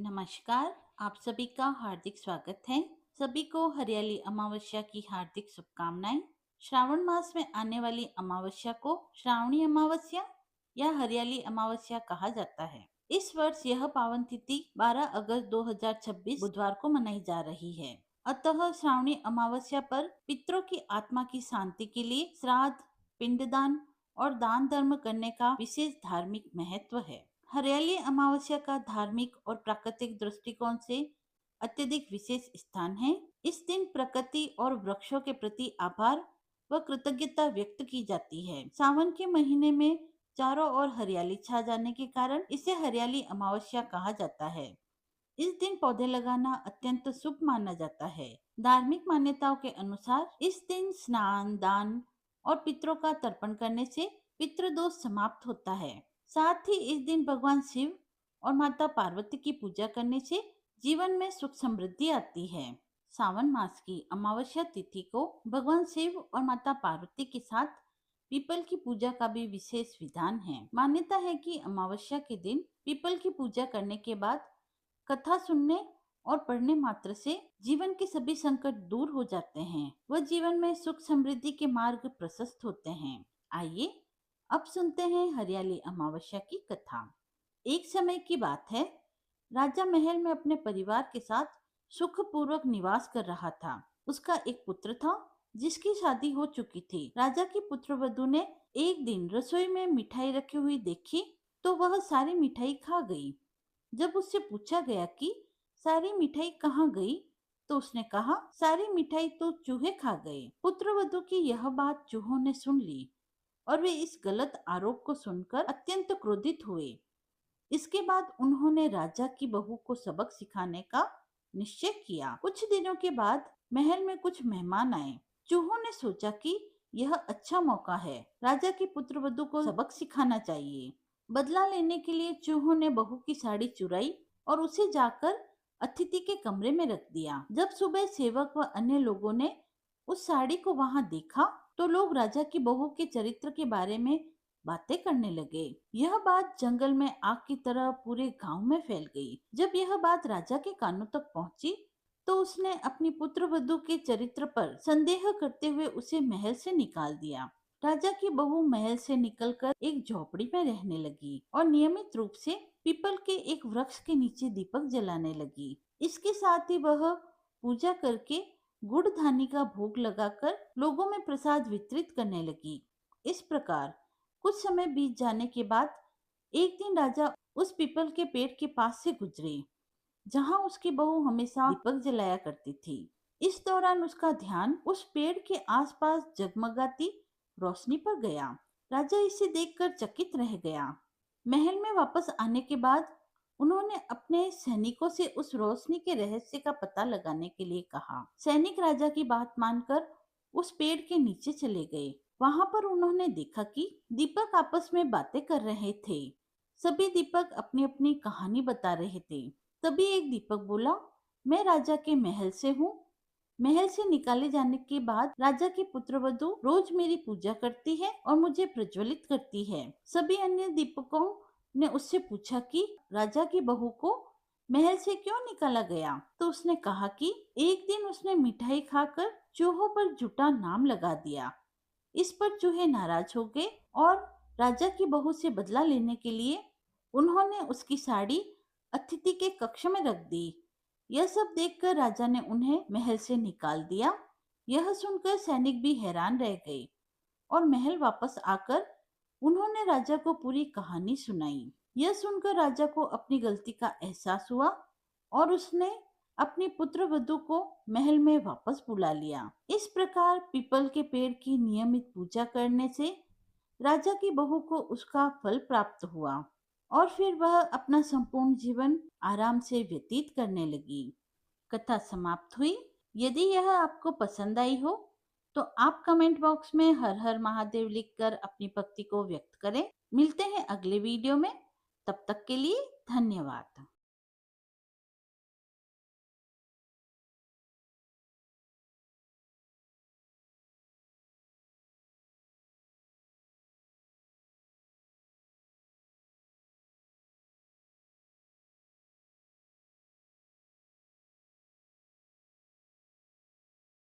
नमस्कार। आप सभी का हार्दिक स्वागत है। सभी को हरियाली अमावस्या की हार्दिक शुभकामनाएं। श्रावण मास में आने वाली अमावस्या को श्रावणी अमावस्या या हरियाली अमावस्या कहा जाता है। इस वर्ष यह पावन तिथि 12 अगस्त 2026 बुधवार को मनाई जा रही है। अतः श्रावणी अमावस्या पर पितरों की आत्मा की शांति के लिए श्राद्ध, पिंडदान और दान धर्म करने का विशेष धार्मिक महत्व है। हरियाली अमावस्या का धार्मिक और प्राकृतिक दृष्टिकोण से अत्यधिक विशेष स्थान है। इस दिन प्रकृति और वृक्षों के प्रति आभार व कृतज्ञता व्यक्त की जाती है। सावन के महीने में चारों ओर हरियाली छा जाने के कारण इसे हरियाली अमावस्या कहा जाता है। इस दिन पौधे लगाना अत्यंत शुभ माना जाता है। धार्मिक मान्यताओं के अनुसार इस दिन स्नान, दान और पितरों का तर्पण करने से पितृदोष समाप्त होता है। साथ ही इस दिन भगवान शिव और माता पार्वती की पूजा करने से जीवन में सुख समृद्धि आती है। सावन मास की अमावस्या तिथि को भगवान शिव और माता पार्वती के साथ पीपल की पूजा का भी विशेष विधान है। मान्यता है कि अमावस्या के दिन पीपल की पूजा करने के बाद कथा सुनने और पढ़ने मात्र से जीवन के सभी संकट दूर हो जाते हैं व जीवन में सुख समृद्धि के मार्ग प्रशस्त होते हैं। आइए अब सुनते हैं हरियाली अमावस्या की कथा। एक समय की बात है, राजा महल में अपने परिवार के साथ सुखपूर्वक निवास कर रहा था। उसका एक पुत्र था जिसकी शादी हो चुकी थी। राजा की पुत्रवधु ने एक दिन रसोई में मिठाई रखी हुई देखी तो वह सारी मिठाई खा गई। जब उससे पूछा गया कि सारी मिठाई कहाँ गई, तो उसने कहा, सारी मिठाई तो चूहे खा गए। पुत्रवधु की यह बात चूहों ने सुन ली और वे इस गलत आरोप को सुनकर अत्यंत क्रोधित हुए। इसके बाद उन्होंने राजा की बहू को सबक सिखाने का निश्चय किया। कुछ दिनों के बाद महल में कुछ मेहमान आए। चूहों ने सोचा कि यह अच्छा मौका है, राजा की पुत्रवधु को सबक सिखाना चाहिए। बदला लेने के लिए चूहों ने बहू की साड़ी चुराई और उसे जाकर अतिथि के कमरे में रख दिया। जब सुबह सेवक व अन्य लोगों ने उस साड़ी को वहां देखा तो लोग राजा की बहू के चरित्र के बारे में बातें करने लगे। यह बात जंगल में आग की तरह पूरे गांव में फैल गई। जब यह बात राजा के कानों तक पहुंची तो उसने अपनी पुत्रवधु के चरित्र पर संदेह करते हुए उसे महल से निकाल दिया। राजा की बहू महल से निकलकर एक झोपड़ी में रहने लगी और नियमित रूप से पीपल के एक वृक्ष के नीचे दीपक जलाने लगी। इसके साथ ही वह पूजा करके गुड़ धानी का भोग लगाकर लोगों में प्रसाद वितरित करने लगी। इस प्रकार कुछ समय बीत जाने के बाद एक दिन राजा उस पीपल के पेड़ के पास से गुजरे जहां उसकी बहू हमेशा दीपक जलाया करती थी। इस दौरान उसका ध्यान उस पेड़ के आसपास जगमगाती रोशनी पर गया। राजा इसे देखकर चकित रह गया। महल में वापस आने के बाद उन्होंने अपने सैनिकों से उस रोशनी के रहस्य का पता लगाने के लिए कहा। सैनिक राजा की बात मानकर उस पेड़ के नीचे चले गए। वहां पर उन्होंने देखा कि दीपक आपस में बातें कर रहे थे। सभी दीपक अपनी अपनी कहानी बता रहे थे। तभी एक दीपक बोला, मैं राजा के महल से हूँ। महल से निकाले जाने के बाद राजा की पुत्रवधु रोज मेरी पूजा करती है और मुझे प्रज्वलित करती है। सभी अन्य दीपकों ने उससे पूछा कि राजा की बहू को महल से क्यों निकाला गया, तो उसने कहा कि एक दिन उसने मिठाई खाकर चूहों पर झूठा नाम लगा दिया। इस पर चूहे नाराज हो गए और राजा की बहू से बदला लेने के लिए उन्होंने उसकी साड़ी अतिथि के कक्ष में रख दी। यह सब देखकर राजा ने उन्हें महल से निकाल दिया। यह सुनकर सैनिक भी हैरान रह गए और महल वापस आकर उन्होंने राजा को पूरी कहानी सुनाई। यह सुनकर राजा को अपनी गलती का एहसास हुआ और उसने अपनी पुत्रवधु को महल में वापस बुला लिया। इस प्रकार पीपल के पेड़ की नियमित पूजा करने से राजा की बहू को उसका फल प्राप्त हुआ और फिर वह अपना संपूर्ण जीवन आराम से व्यतीत करने लगी। कथा समाप्त हुई। यदि यह आपको पसंद आई हो तो आप कमेंट बॉक्स में हर हर महादेव लिखकर अपनी भक्ति को व्यक्त करें। मिलते हैं अगले वीडियो में। तब तक के लिए धन्यवाद।